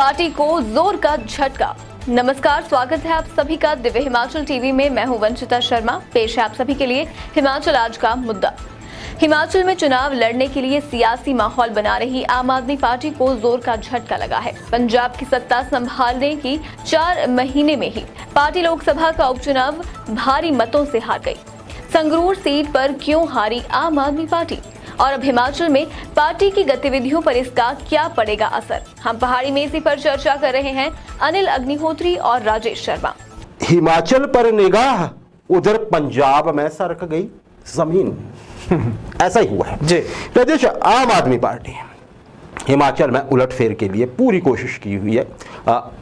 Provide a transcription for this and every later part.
Party को जोर का झटका। नमस्कार, स्वागत है आप सभी का दिव्य हिमाचल टीवी में। मैं हूं वंशिता शर्मा। पेश है आप सभी के लिए हिमाचल आज का मुद्दा। हिमाचल में चुनाव लड़ने के लिए सियासी माहौल बना रही आम आदमी पार्टी को जोर का झटका लगा है। पंजाब की सत्ता संभालने की 4 महीने में ही पार्टी लोकसभा का उपचुनाव भारी मतों से हार गई। संगरूर सीट पर क्यों हारी आम आदमी पार्टी और अब हिमाचल में पार्टी की गतिविधियों पर इसका क्या पड़ेगा असर? हम पहाड़ी में इसी पर चर्चा कर रहे हैं अनिल अग्निहोत्री और राजेश शर्मा। हिमाचल पर निगाह, उधर पंजाब में सरक गई जमीन। ऐसा ही हुआ है जी। राजेश, आम आदमी पार्टी हिमाचल में उलटफेर के लिए पूरी कोशिश की हुई है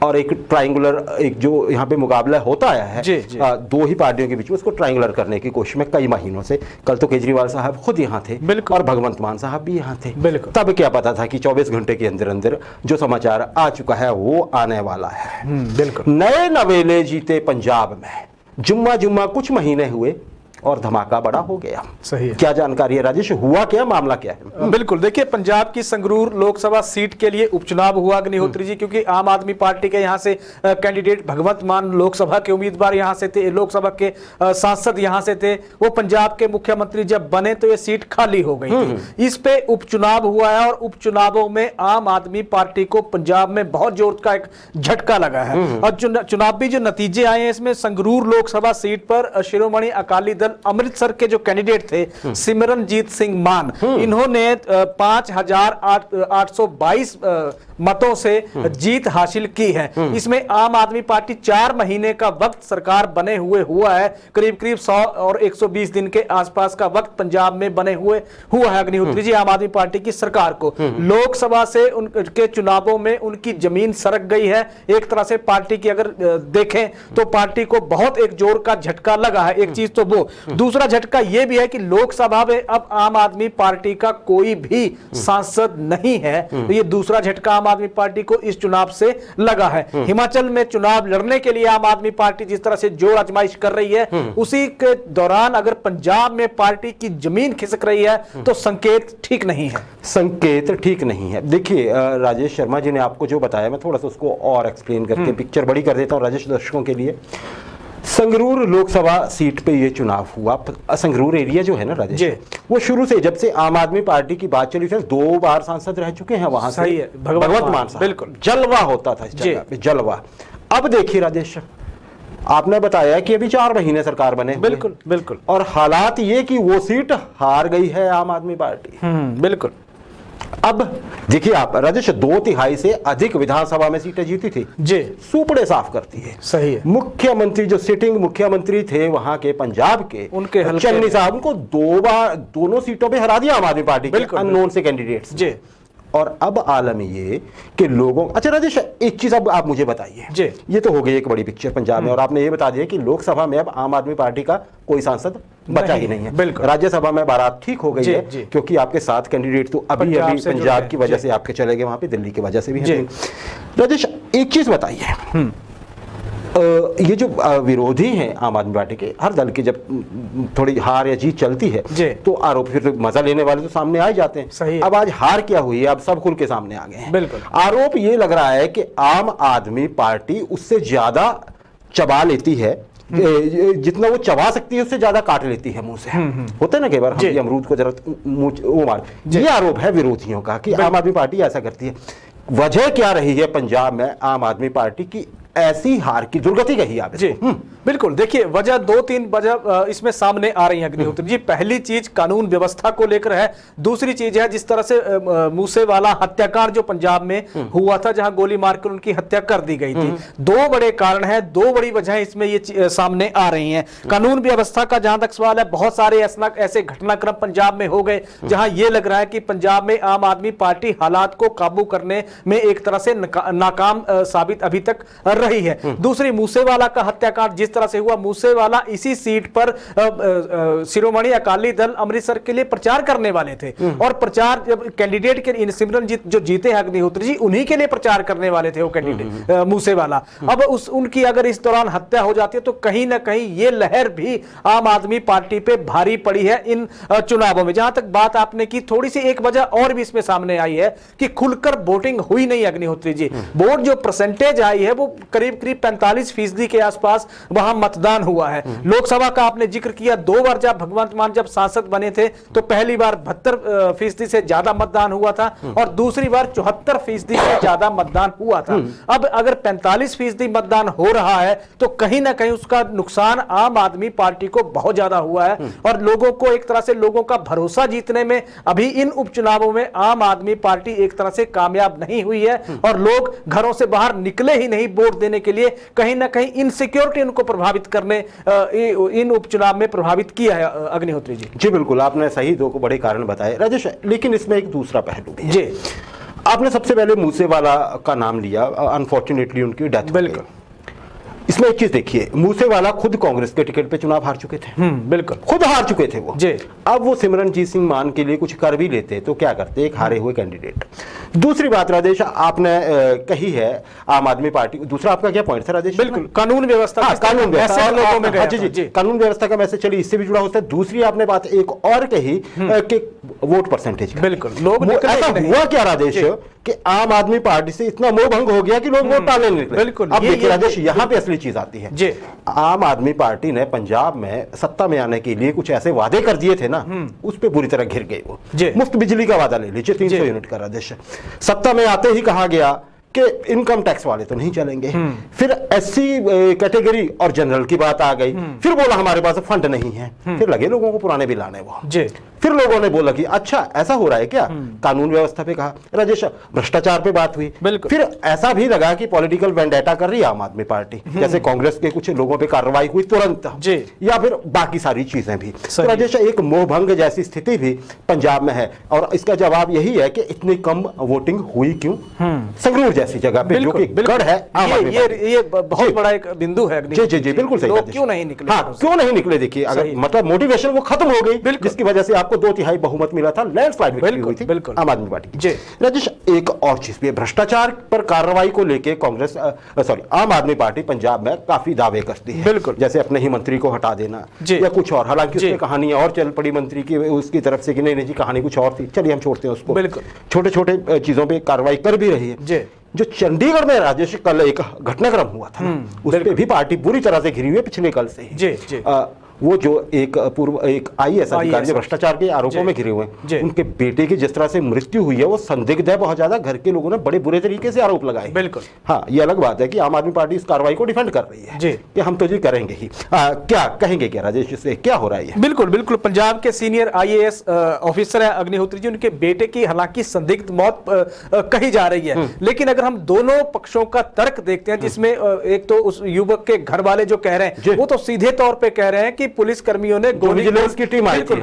और एक ट्रायंगुलर, एक जो यहाँ पे मुकाबला होता आया है जी, जी। दो ही पार्टियों के बीच में, उसको ट्रायंगुलर करने की कोशिश में कई महीनों से। कल तो केजरीवाल साहब खुद यहाँ थे और भगवंत मान साहब भी यहाँ थे। तब क्या पता था कि 24 घंटे के अंदर अंदर जो समाचार आ चुका है वो आने वाला है। बिल्कुल। नए नवेले जीते पंजाब में, जुम्मा जुम्मा कुछ महीने हुए और धमाका बड़ा हो गया। सही है। क्या जानकारी है राजेश, हुआ क्या, मामला क्या है? बिल्कुल, देखिए पंजाब की संगरूर लोकसभा सीट के लिए उपचुनाव हुआ अग्निहोत्री जी, क्योंकि आम आदमी पार्टी के यहाँ से कैंडिडेट भगवंत मान लोकसभा के उम्मीदवार यहाँ से थे, लोकसभा के सांसद यहाँ से थे। वो पंजाब के मुख्यमंत्री जब बने तो ये सीट खाली हो गई थी। इस पे उपचुनाव हुआ है और उपचुनावों में आम आदमी पार्टी को पंजाब में बहुत जोर का एक झटका लगा है। और चुनावी जो नतीजे आए हैं इसमें संगरूर लोकसभा सीट पर शिरोमणि अकाली दल अमृतसर के जो कैंडिडेट थे सिमरनजीत सिंह मान, इन्होंने 5822 मतों से जीत हासिल की है। इसमें आम आदमी पार्टी 4 महीने का वक्त सरकार बने हुए हुआ है, करीब करीब 100 और 120 दिन के आसपास का वक्त पंजाब में बने हुए हुआ है अग्निहोत्री जी आम आदमी पार्टी की सरकार को। लोकसभा से उनके चुनावों में उनकी जमीन सरक गई है। एक तरह से पार्टी की अगर देखें तो पार्टी को बहुत एक जोर का झटका लगा है। एक चीज तो वो, दूसरा झटका यह भी है कि लोकसभा में अब आम आदमी पार्टी का कोई भी सांसद नहीं है। तो ये दूसरा झटका आम आदमी पार्टी को इस चुनाव से लगा है। हिमाचल में चुनाव लड़ने के लिए आम आदमी पार्टी जिस तरह से जोर आजमाइश कर रही है, उसी के दौरान अगर पंजाब में पार्टी की जमीन खिसक रही है तो संकेत ठीक नहीं है। संकेत ठीक नहीं है। देखिए राजेश शर्मा जी ने आपको जो बताया, मैं थोड़ा सा उसको और एक्सप्लेन करके पिक्चर बड़ी कर देता हूं राजेश दर्शकों के लिए। संगरूर लोकसभा सीट पे ये चुनाव हुआ। संगरूर एरिया जो है ना राजेश, वो शुरू से, जब से आम आदमी पार्टी की बात चली थी, 2 बार सांसद रह चुके हैं वहां से। भगवंत मान साहब, बिल्कुल जलवा होता था इस जगह पे, जलवा। अब देखिए राजेश, आपने बताया कि अभी 4 महीने सरकार बने, बिल्कुल बिल्कुल, और हालात ये कि वो सीट हार गई है आम आदमी पार्टी। बिल्कुल। अब देखिए आप राजेश, 2/3 से अधिक विधानसभा में सीटें जीती थी जी, सुपड़े साफ करती है। सही है। मुख्यमंत्री जो सिटिंग मुख्यमंत्री थे वहां के पंजाब के, उनके चन्नी साहब, उनको 2 बार दोनों सीटों पे हरा दिया आम आदमी पार्टी के अननोन से कैंडिडेट्स जी। और अब आलम ये कि लोगों, अच्छा राजेश एक चीज अब आप मुझे बताइए जी, ये तो हो गई एक बड़ी पिक्चर पंजाब में, और आपने ये बता दिया कि लोकसभा में अब आम आदमी पार्टी का कोई सांसद बचा ही नहीं है। बिल्कुल। राज्यसभा में बारात ठीक हो गई है क्योंकि आपके 7 कैंडिडेट तो अभी पंजाब की वजह से आपके चले गए वहां पे, दिल्ली की वजह से भी है। राजेश एक चीज बताइए, ये जो विरोधी हैं आम आदमी पार्टी के, हर दल के जब थोड़ी हार या जीत चलती है तो आरोप, फिर तो मजा लेने वाले तो सामने आ ही जाते हैं। सही। अब आज हार क्या हुई है, अब सब खुल के सामने आ गए हैं। बिल्कुल। आरोप ये लग रहा है कि आम आदमी पार्टी उससे ज्यादा चबा लेती है, जितना वो चबा सकती है उससे ज्यादा काट लेती है मुंह से। होता है ना कई बार, हम अमरूद को जरा वो मार, ये आरोप है विरोधियों का कि आम आदमी पार्टी ऐसा करती है। वजह क्या रही है पंजाब में आम आदमी पार्टी की ऐसी हार की, दुर्गति कही आप जी? बिल्कुल, देखिए वजह 2-3 वजह इसमें सामने आ रही है अग्निहोत्री जी। पहली चीज कानून व्यवस्था को लेकर है। दूसरी चीज है जिस तरह से मूसेवाला हत्याकांड जो पंजाब में हुआ था, जहां गोली मारकर उनकी हत्या कर दी गई थी। 2 बड़े कारण हैं, 2 बड़ी वजह इसमें ये सामने आ रही हैं। कानून व्यवस्था का जहां तक सवाल है, बहुत सारे ऐसे घटनाक्रम पंजाब में हो गए जहां ये लग रहा है कि पंजाब में आम आदमी पार्टी हालात को काबू करने में एक तरह से नाकाम साबित अभी तक रही है। दूसरी, मूसेवाला का हत्याकांड जिस तरह से हुआ, मूसेवाला इसी सीट पर शिरोमणि अकाली दल अमृतसर के लिए प्रचार करने वाले थे और प्रचार जब कैंडिडेट के सिमरनजीत जो जीते हैं अग्निहोत्री जी, उन्हीं के लिए प्रचार करने वाले थे वो कैंडिडेट मूसेवाला। अब उनकी अगर इस दौरान हत्या हो जाती है तो कहीं ना कहीं ये लहर भी आम आदमी पार्टी पे भारी पड़ी है इन चुनावों में। जहां तक बात आपने की, थोड़ी सी एक वजह और भी इसमें सामने आई है कि खुलकर वोटिंग हुई नहीं अग्निहोत्री जी। वोट जो परसेंटेज आई है वो करीब करीब 45% के आसपास वहां मतदान हुआ है। लोकसभा का आपने जिक्र किया, 2 बार जब भगवंत मान जब सांसद बने थे तो पहली बार 72% से ज्यादा मतदान हुआ था और दूसरी बार 74% से ज्यादा मतदान हुआ था। अब अगर 45% मतदान हो रहा है तो कहीं ना कहीं उसका नुकसान आम आदमी पार्टी को बहुत ज्यादा हुआ है और लोगों को एक तरह से लोगों का भरोसा जीतने में अभी इन उपचुनावों में आम आदमी पार्टी एक तरह से कामयाब नहीं हुई है और लोग घरों से बाहर निकले ही नहीं वोट देने के लिए। कहीं ना कहीं इनसिक्योरिटी उनको प्रभावित करने इन उपचुनाव में प्रभावित किया है अग्निहोत्री जी। जी बिल्कुल, आपने सही 2 बड़े कारण बताए राजेश, लेकिन इसमें एक दूसरा पहलू भी है। जी, आपने सबसे पहले मूसेवाला का नाम लिया, अनफॉर्चुनेटली उनकी डेथ हो गई। इसमें एक चीज देखिए, मूसेवाला खुद कांग्रेस के टिकट पे चुनाव हार चुके थे। बिल्कुल, खुद हार चुके थे वो। जी। अब वो सिमरनजीत सिंह मान के लिए कुछ कर भी लेते तो क्या करते, एक हारे हुए कैंडिडेट। दूसरी बात राजेश आपने कही है आम आदमी पार्टी, दूसरा आपका क्या पॉइंट था राजेश? बिल्कुल, कानून व्यवस्था, कानून व्यवस्था लोगों में गया जी, जी, कानून व्यवस्था का मैसेज, चलिए इससे भी जुड़ा होता है। दूसरी आपने बात एक और कही कि वोट परसेंटेज। बिल्कुल, लोग ऐसा हुआ क्या राजेश कि आम आदमी पार्टी से इतना मोह भंग हो गया कि लोग वोट डालने निकले। बिल्कुल, अब देखिए राजेश, यहाँ पे असली चीज आती है। आम आदमी पार्टी ने पंजाब में सत्ता में आने के लिए कुछ ऐसे वादे कर दिए थे ना, उस पे बुरी तरह घिर गई वो। मुफ्त बिजली का वादा ले लीजिए, 300 यूनिट का राजेश। सत्ता में आते ही कहा गया कि इनकम टैक्स वाले तो नहीं चलेंगे। फिर एससी कैटेगरी और जनरल की बात आ गई। फिर बोला हमारे पास फंड नहीं है। फिर लगे लोगों को पुराने बिल आने वो। फिर लोगों ने बोला कि अच्छा ऐसा हो रहा है क्या, कानून व्यवस्था पे कहा राजेश, भ्रष्टाचार पे बात हुई। फिर ऐसा भी लगा कि पॉलिटिकल वेंडेटा कर रही है आम आदमी पार्टी, जैसे कांग्रेस के कुछ लोगों पे कार्रवाई हुई तुरंत, या फिर बाकी सारी चीजें भी। तो राजेश एक मोहभंग जैसी स्थिति भी पंजाब में है और इसका जवाब यही है कि इतनी कम वोटिंग हुई क्यों संगरूर जैसी जगह पे, जो कि गढ़ है। ये बहुत बड़ा एक बिंदु है। जी जी जी बिल्कुल सही। लोग क्यों नहीं निकले? हाँ, क्यों नहीं निकले? देखिए अगर मतलब मोटिवेशन वो खत्म हो गई, जिसकी वजह से आपको 2/3 बहुमत मिला था, लैंडस्लाइड विक्ट्री हुई थी आम आदमी पार्टी की। राजेश एक और चीज भी है, भ्रष्टाचार पर कार्रवाई को लेके कांग्रेस आम आदमी पार्टी पंजाब में काफी दावे करती है। बिल्कुल, जैसे अपने ही मंत्री को हटा देना या कुछ और। हालांकि उसमें कहानी और चल पड़ी मंत्री की, उसकी तरफ से कि नहीं जी कहानी कुछ और थी, चलिए हम छोड़ते हैं उसको। बिल्कुल, छोटे छोटे चीजों पर कार्रवाई कर भी रही है। जो चंडीगढ़ में राजेश कल एक घटनाक्रम हुआ था, उस पर भी पार्टी बुरी तरह से घिरी हुई है पिछले कल से ही। वो जो एक पूर्व एक आईएएस अधिकारी जो भ्रष्टाचार के आरोपों में घिरे हुए हैं, उनके बेटे की जिस तरह से मृत्यु हुई है वो संदिग्ध है बहुत ज्यादा। घर के लोगों ने बड़े बुरे तरीके से आरोप लगाए। बिल्कुल, हाँ, ये अलग बात है कि आम आदमी पार्टी इस कार्रवाई को डिफेंड कर रही है कि हम तो जी करेंगे ही। क्या कहेंगे क्या राजेश, इससे क्या हो रहा है? बिल्कुल बिल्कुल, पंजाब के सीनियर आईएएस ऑफिसर है अग्निहोत्री जी, उनके बेटे की हालांकि संदिग्ध मौत कही जा रही है, लेकिन अगर हम दोनों पक्षों का तर्क देखते हैं, जिसमें एक तो उस युवक के घर वाले जो कह रहे हैं वो तो सीधे तौर पे कह रहे हैं कि पुलिस कर्मियों ने विजिलेंस की टीम आई थी,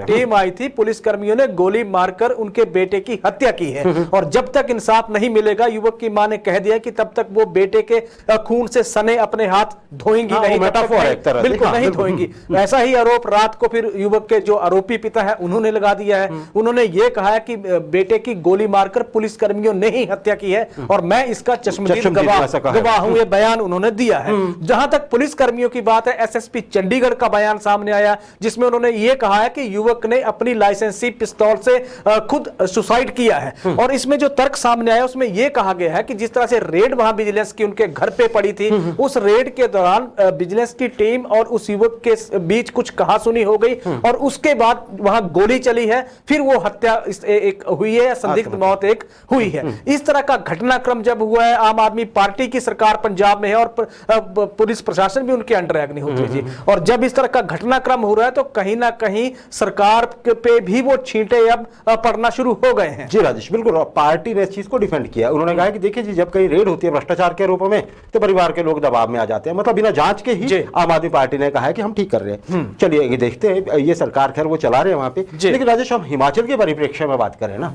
टीम आई थी, पुलिस कर्मियों ने गोली मारकर उनके बेटे की हत्या की है और जब तक इंसाफ नहीं मिलेगा, युवक की मां ने कह दिया कि तब तक वो बेटे के खून से सने अपने हाथ धोएंगी नहीं, बिल्कुल नहीं धोएंगी। ऐसा ही आरोप रात को फिर युवक के जो आरोपी पिता है उन्होंने लगा दिया है। उन्होंने ये कहा है कि बेटे की गोली मारकर पुलिस कर्मियों ने ही हत्या की है और मैं इसका चश्मदीद गवाह हूं, ये बयान उन्होंने दिया है। जहां तक पुलिस कर्मियों की बात है, एसएसपी चंडीगढ़ का बयान सामने आया जिसमें उन्होंने यह कहा है कि युवक ने अपनी लाइसेंसी पिस्तौल से खुद सुसाइड किया है और इसमें जो तर्क सामने आया उसमें यह कहा गया है कि जिस तरह से रेड वहां विजिलेंस की उनके घर पे पड़ी थी, उस रेड के दौरान विजिलेंस की टीम और उस युवक के बीच कुछ कहासुनी हो गई और उसके बाद वहां गोली चली है, फिर वो हत्या एक हुई है, संदिग्ध मौत एक हुई है। इस तरह का घटनाक्रम जब हुआ है, आम आदमी पार्टी की सरकार पंजाब में है और पुलिस प्रशासन भी उनके अंडर है अग्निहोत्री जी, और जब जब इस तरह का घटनाक्रम हो रहा है तो कहीं ना कहीं सरकार पे भी वो छींटे अब पड़ना शुरू हो गए हैं। जी राजेश, बिल्कुल। और पार्टी ने इस चीज को डिफेंड किया। उन्होंने कहा कि देखिए जी, जब कहीं रेड होती है भ्रष्टाचार के आरोपों में तो परिवार के लोग दबाव में आ जाते हैं, मतलब बिना जांच के ही आम आदमी पार्टी ने कहा है कि हम ठीक कर रहे हैं। चलिए ये देखते हैं, ये सरकार खैर वो चला रहे हैं वहां पे। लेकिन राजेश, हम हिमाचल के परिप्रेक्ष्य में बात करें ना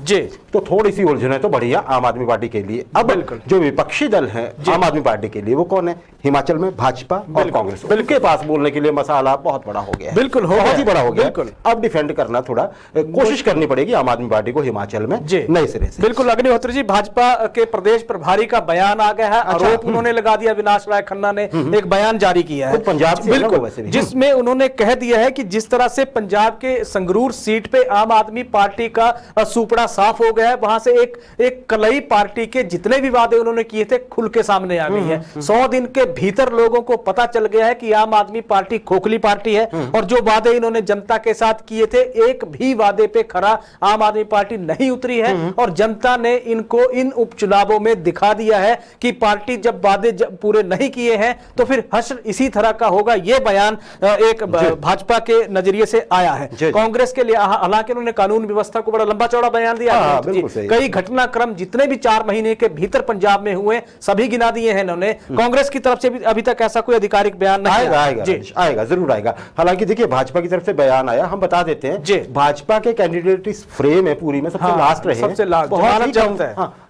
तो थोड़ी सी उलझन है तो बढ़िया आम आदमी पार्टी के लिए। अब जो विपक्षी दल है आम आदमी पार्टी के लिए, वो कौन है? हिमाचल में भाजपा और कांग्रेस। उनके पास बोलने के लिए मसाला बहुत बड़ा हो गया, बिल्कुल बहुत ही बड़ा हो गया। अब डिफेंड करना थोड़ा कोशिश करनी पड़ेगी आम आदमी पार्टी को हिमाचल में नए सिरे से। बिल्कुल अग्निहोत्री जी, भाजपा के प्रदेश प्रभारी का बयान आ गया है। आरोप उन्होंने लगा दिया, अविनाश राय खन्ना ने एक बयान जारी किया है पंजाब से, बिल्कुल, जिसमें उन्होंने कह दिया है कि जिस तरह से पंजाब के संगरूर सीट पे आम आदमी पार्टी का सुपड़ा साफ हो गया है, वहां से एक कलई पार्टी के जितने भी वादे उन्होंने किए थे खुल के सामने आ गई है। 100 दिन के भीतर लोगों को पता चल गया है कि आम आदमी पार्टी खोखली पार्टी है और जो वादे इन्होंने जनता के साथ किए थे, एक भी वादे पे खरा आम आदमी पार्टी नहीं उतरी है। और जनता ने इनको इन उपचुनावों में दिखा दिया है कि पार्टी जब वादे पूरे नहीं किए हैं तो फिर हश्र इसी तरह का होगा। यह बयान एक भाजपा के नजरिए से आया है। कांग्रेस के लिए हालांकि उन्होंने कानून व्यवस्था को बड़ा लंबा चौड़ा बयान दिया। कई घटनाक्रम जितने भी 4 महीने के भीतर पंजाब में हुए सभी गिना दिए हैं इन्होंने। कांग्रेस की तरफ से भी अभी तक ऐसा कोई आधिकारिक बयान नहीं आएगा, जरूर आएगा। हालांकि देखिए, भाजपा की तरफ से बयान आया, हम बता देते हैं। भाजपा के कैंडिडेट इस फ्रेम में पूरी में सबसे लास्ट रहे, सबसे लास्ट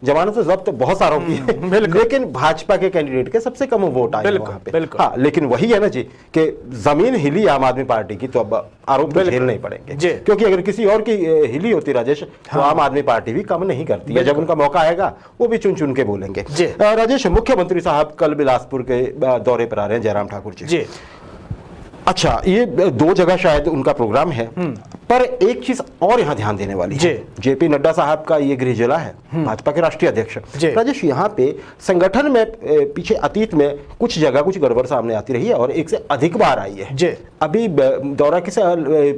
जमानत से जब्त बहुत सारा होती है, लेकिन भाजपा के कैंडिडेट के सबसे कम वोट आए वहां पे। हाँ, लेकिन वही है ना जी कि जमीन हिली आम आदमी पार्टी की, तो अब आरोप झेलने पड़ेंगे। क्योंकि अगर किसी और की हिली होती राजेश, तो आम आदमी पार्टी भी कम नहीं करती है। जब उनका मौका आएगा वो भी चुन चुन के बोलेंगे। राजेश, मुख्यमंत्री साहब कल बिलासपुर के दौरे पर आ रहे हैं, जयराम ठाकुर जी। अच्छा, ये 2 जगह शायद उनका प्रोग्राम है, पर एक चीज और यहाँ ध्यान देने वाली है। जेपी नड्डा साहब का ये गृह जिला है, भाजपा के राष्ट्रीय अध्यक्ष। राजेश, यहाँ पे संगठन में पीछे अतीत में कुछ जगह कुछ गड़बड़ सामने आती रही है और एक से अधिक बार आई है। अभी दौरा किस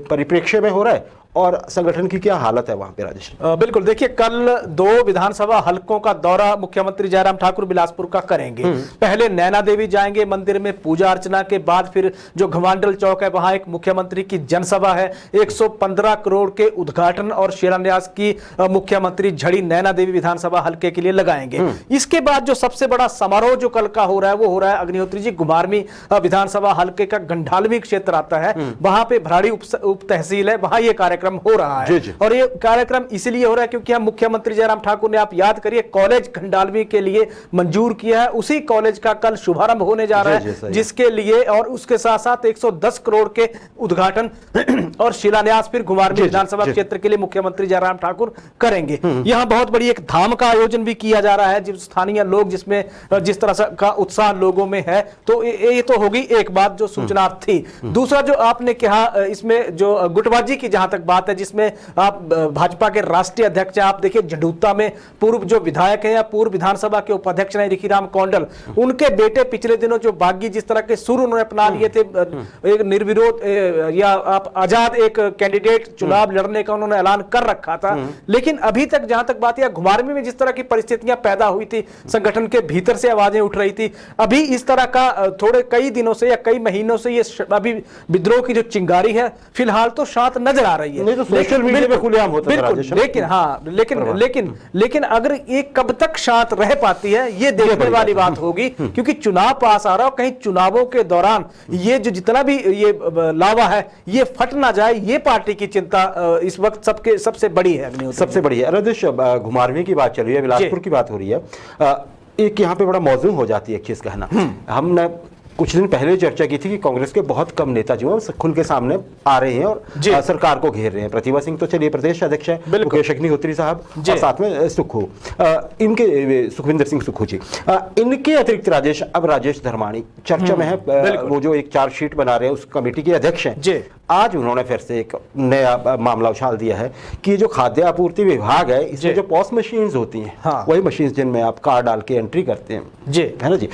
परिप्रेक्ष्य में हो रहा है और संगठन की क्या हालत है वहां पे राजेश? बिल्कुल, देखिए, कल 2 विधानसभा हलकों का दौरा मुख्यमंत्री जयराम ठाकुर बिलासपुर का करेंगे। पहले नैना देवी जाएंगे, मंदिर में पूजा अर्चना के बाद फिर जो घुमांडल चौक है वहां एक मुख्यमंत्री की जनसभा है। 115 करोड़ के उद्घाटन और शिलान्यास की मुख्यमंत्री झड़ी नैना देवी विधानसभा हलके के लिए लगाएंगे। इसके बाद जो सबसे बड़ा समारोह जो कल का हो रहा है वो हो रहा है अग्निहोत्री जी, 12वीं विधानसभा हलके का गंडालवी क्षेत्र आता है, वहां पे भराड़ी उप तहसील है, वहां ये कार्यक्रम हो रहा है। और ये कार्यक्रम इसलिए हो रहा है क्योंकि हम मुख्यमंत्री जयराम ठाकुर ने, आप याद करिए, कॉलेज खंडालवी के लिए मंजूर किया है। उसी कॉलेज का कल शुभारंभ होने जा रहा है, जिसके लिए और उसके साथ साथ 110 करोड़ के उद्घाटन और शिलान्यास फिर घुमारवी विधानसभा क्षेत्र के लिए मुख्यमंत्री जयराम ठाकुर करेंगे। यहां बहुत बड़ी एक धाम का आयोजन भी किया जा रहा है, जिस स्थानीय लोग जिसमें जिस तरह का उत्साह लोगों में है, तो ये तो होगी एक बात जो सूचना थी। दूसरा जो आपने कहा, इसमें जो गुटबाजी की जहां तक बात है, जिसमें आप भाजपा के राष्ट्रीय अध्यक्ष हैं, आप देखिए झंडूता में पूर्व जो विधायक हैं या पूर्व विधानसभा के उपाध्यक्ष हैं रिखीराम कौंडल, उनके बेटे पिछले दिनों जो बागी जिस तरह के सुर उन्होंने अपना लिए थे, एक निर्विरोध या आप आजाद एक कैंडिडेट चुनाव लड़ने का उन्होंने ऐलान कर रखा था। लेकिन अभी तक जहां तक बात है, घुमारवी में जिस तरह की परिस्थितियां पैदा हुई थी, संगठन के भीतर से आवाजें उठ रही थी, अभी इस तरह का थोड़े कई दिनों से या कई महीनों से ये अभी विद्रोह की जो चिंगारी है फिलहाल तो शांत नजर आ रही है। नहीं तो सोशल मीडिया पे खुलेआम होता है, लेकिन अगर ये कब तक शांत रह पाती है ये देखने वाली बात होगी, क्योंकि चुनाव पास आ रहा हो, कहीं चुनावों के दौरान ये जो जितना भी ये लावा है ये फट ना जाए, ये पार्टी की चिंता इस वक्त सबसे बड़ी है। सबसे बड़ी है। राजेश, घुमारवी की बात चल रही है, बिलासपुर की बात हो रही है, एक यहाँ पे बड़ा मौजू हो जाती है एक चीज कहना। हमने कुछ दिन पहले चर्चा की थी कि कांग्रेस के बहुत कम नेता जो है खुल के सामने आ रहे हैं और सरकार को घेर रहे हैं। प्रतिभा सिंह तो चलिए प्रदेश अध्यक्ष है, मुकेश अग्निहोत्री साहब और साथ में सुखू, इनके सुखविंदर सिंह सुखू जी, इनके अतिरिक्त राजेश, अब राजेश धर्माणी चर्चा में है, वो जो एक चार्जशीट बना रहे हैं उस कमेटी के अध्यक्ष हैं। आज उन्होंने फिर से एक नया मामला उछाल दिया है कि जो खाद्य आपूर्ति विभाग है इसमें जो पॉस मशीन्स होती हैं, हाँ। वही मशीन जिनमें आप कार्ड डाल के एंट्री करते हैं जी, है ना जी,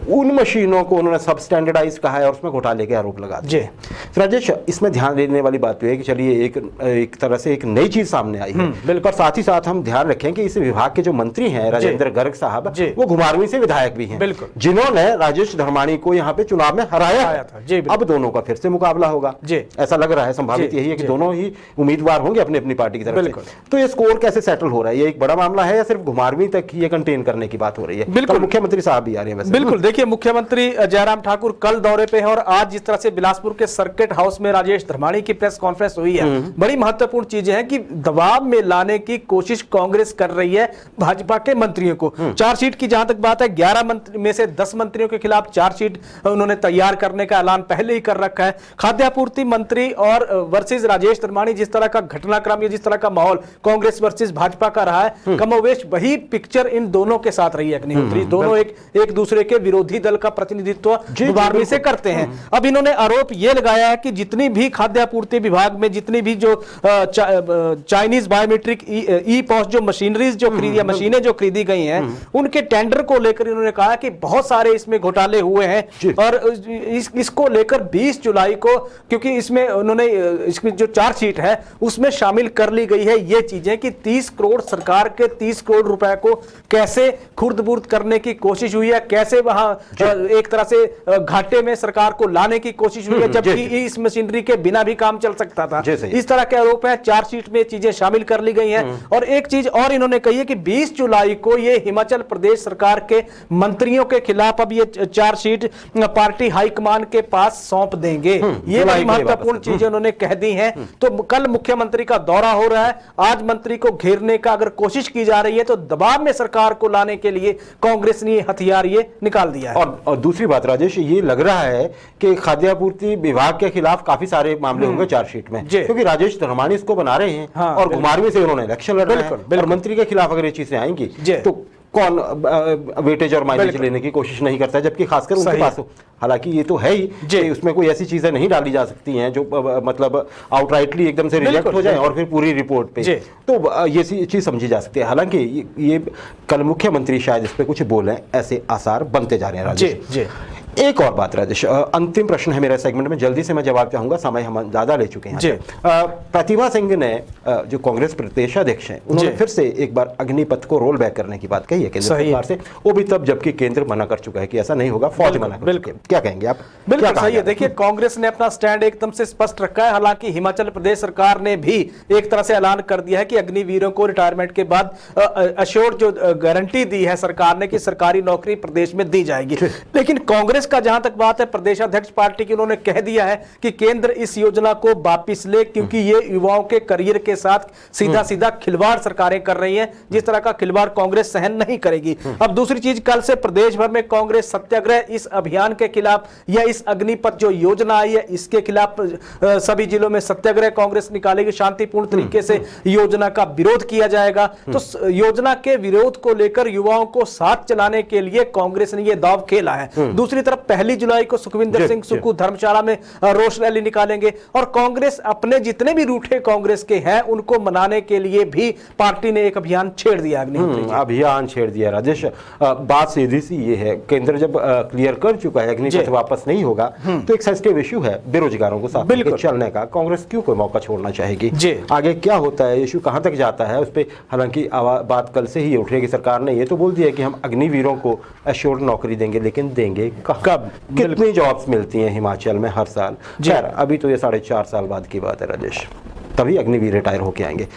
उन मशीनों को उन्होंने सब स्टैंडर्डाइज कहा है और उसमें घोटाले के आरोप लगा दिए। राजेश, इसमें ध्यान देने वाली बात तो है कि चलिए एक तरह से एक नई चीज सामने आई है, बिल्कुल। साथ ही साथ हम ध्यान रखें कि इस विभाग के जो मंत्री हैं राजेंद्र गर्ग साहब, वो घुमारवीं से विधायक भी हैं, जिन्होंने राजेश धर्माणी को यहाँ पे चुनाव में हराया था। अब दोनों का फिर से मुकाबला होगा, ऐसा लग रहा है। संभावित यही है कि दोनों ही उम्मीदवार होंगे अपनी अपनी पार्टी की तरफ से। तो ये स्कोर कैसे सेटल हो रहा है, ये एक बड़ा मामला है या सिर्फ घुमारवीं तक ये कंटेन करने की बात हो रही है? बिल्कुल, मुख्यमंत्री साहब भी आ रहे हैं वैसे। बिल्कुल, देखिए मुख्यमंत्री जयराम ठाकुर कल दौरे पे हैं और आज जिस तरह से बिलासपुर के सर्किट हाउस में राजेश धर्माणी की प्रेस कॉन्फ्रेंस हुई है, बड़ी महत्वपूर्ण चीजें हैं कि दबाव में लाने की कोशिश कांग्रेस कर रही है भाजपा के मंत्रियों को। चार्जशीट की जहां तक बात है, 11 में से 10 मंत्रियों के खिलाफ चार्जशीट उन्होंने तैयार करने का ऐलान पहले ही कर रखा है। खाद्य आपूर्ति मंत्री और वर्सेस राजेश धर्माणी, जिस तरह का घटनाक्रम या जिस तरह का माहौल कांग्रेस वर्सेस भाजपा का रहा है, कमोवेश वही पिक्चर इन दोनों के साथ रही है अग्निहोत्री। दोनों एक दूसरे के विरोधी दल का प्रतिनिधित्व घुमारवीं से करते हैं। अब इन्होंने आरोप यह लगाया है कि जितनी भी खाद्य आपूर्ति विभाग में जितनी भी जो चाइनीज बायोमेट्रिक ई पॉस जो मशीनरीज जो मशीनें जो खरीदी गई हैं, उनके टेंडर को लेकर इन्होंने कहा कि बहुत सारे इसमें घोटाले हुए हैं और इसको लेकर 20 जुलाई को, क्योंकि इसमें उन्होंने इसकी जो चार्जशीट है उसमें शामिल कर ली गई है ये चीजें कि 30 करोड़ सरकार के 30 करोड़ रुपए को कैसे खुर्द-बुर्द करने की कोशिश हुई है, कैसे वहां एक तरह से घाटे में सरकार को लाने की कोशिश हुई है, जबकि इस मशीनरी के बिना भी काम चल सकता था। इस तरह के आरोप है। चार्जशीट में चीजें शामिल कर ली गई हैं। और एक चीज और इन्होंने कही है कि 20 जुलाई को ये हिमाचल प्रदेश सरकार के मंत्रियों के खिलाफ अब ये चार्जशीट पार्टी हाईकमान के पास सौंप देंगे। ये बड़ी महत्वपूर्ण चीजें उन्होंने कह दी हैं। तो कल मुख्यमंत्री का दौरा हो रहा है, आज मंत्री को घेरने का अगर कोशिश की जा रही है तो दबाव में सरकार को लाने के लिए कांग्रेस ने हथियार ये निकाल दिया है। और दूसरी बात राजेश, ये लग रहा है कि खाद्य आपूर्ति विभाग के खिलाफ काफी सारे मामले होंगे चार्जशीट में, क्योंकि राजेश धर्माणी इसको बना रहे हैं और घुमारवीं से उन्होंने इलेक्शन लड़ रहे हैं और मंत्री के खिलाफ अगर ये चीजें आएंगी तो कौन वेटेज और माइलेज लेने की कोशिश नहीं करता है, जबकि खासकर उनके पास हो। हालांकि ये तो है ही कि उसमें कोई ऐसी चीजें नहीं डाली जा सकती हैं जो मतलब आउटराइटली एकदम से रिजेक्ट हो जाए और फिर पूरी रिपोर्ट पे, तो ये चीज समझी जा सकती है। हालांकि ये कल मुख्यमंत्री शायद इस पे कुछ बोले, ऐसे आसार बनते जा रहे हैं राजेश। एक और बात राजेश, अंतिम प्रश्न है मेरा सेगमेंट में, जल्दी से मैं जवाब चाहूंगा, समय हम ज्यादा ले चुके हैं। प्रतिभा सिंह ने जो कांग्रेस प्रदेश अध्यक्ष हैं, उन्होंने फिर से एक बार अग्निपथ को रोल बैक करने की बात कही है केंद्र सरकार से, वो भी तब जबकि केंद्र मना कर चुका है कि ऐसा नहीं होगा, फौज मना कर चुकी है। क्या कहेंगे आप? बिल्कुल सही है। देखिए कांग्रेस ने अपना स्टैंड एकदम से स्पष्ट रखा है। हालांकि हिमाचल प्रदेश सरकार ने भी एक तरह से ऐलान कर दिया है कि अग्निवीरों को रिटायरमेंट के बाद अश्योर्ड जो गारंटी दी है सरकार ने कि सरकारी नौकरी प्रदेश में दी जाएगी। लेकिन कांग्रेस का जहां तक बात है, प्रदेश अध्यक्ष पार्टी की, उन्होंने कह दिया है कि केंद्र इस योजना को वापस ले, क्योंकि ये युवाओं के करियर के साथ सीधा सीधा खिलवाड़ सरकारें कर रही हैं, जिस तरह का खिलवाड़ कांग्रेस सहन नहीं करेगी। अब दूसरी चीज, कल से प्रदेश भर में कांग्रेस सत्याग्रह इस अभियान के खिलाफ या इस अग्निपथ जो योजना आई है इसके खिलाफ सभी जिलों में सत्याग्रह कांग्रेस निकालेगी। शांतिपूर्ण तरीके से योजना का विरोध किया जाएगा। तो योजना के विरोध को लेकर युवाओं को साथ चलाने के लिए कांग्रेस ने यह दांव खेला है। दूसरी तरफ 1 जुलाई को सुखविंदर सिंह सुक्खू धर्मशाला में रोष रैली निकालेंगे और कांग्रेस अपने जितने भी रूठे कांग्रेस के हैं उनको मनाने के लिए भी पार्टी ने एक अभियान छेड़ दिया। अभियान छेड़ दिया राजेश। बात सीधी सी ये है, केंद्र जब क्लियर कर चुका है अग्निपथ वापस नहीं होगा तो एक सेंसिटिव इशू है बेरोजगारों को साथ लेकर चलने का, कांग्रेस क्यों कोई मौका छोड़ना चाहेगी? आगे क्या होता है, इशू कहां तक जाता है उस पर हालांकि बात कल से ही उठ रही है कि सरकार ने ये तो बोल दिया कि हम अग्निवीरों को एश्योर्ड नौकरी देंगे, लेकिन देंगे कब? कितनी जॉब्स मिलती हैं हिमाचल में हर साल? खैर अभी तो ये 4.5 साल बाद की बात है राजेश, तभी अग्निवीर रिटायर होके आएंगे।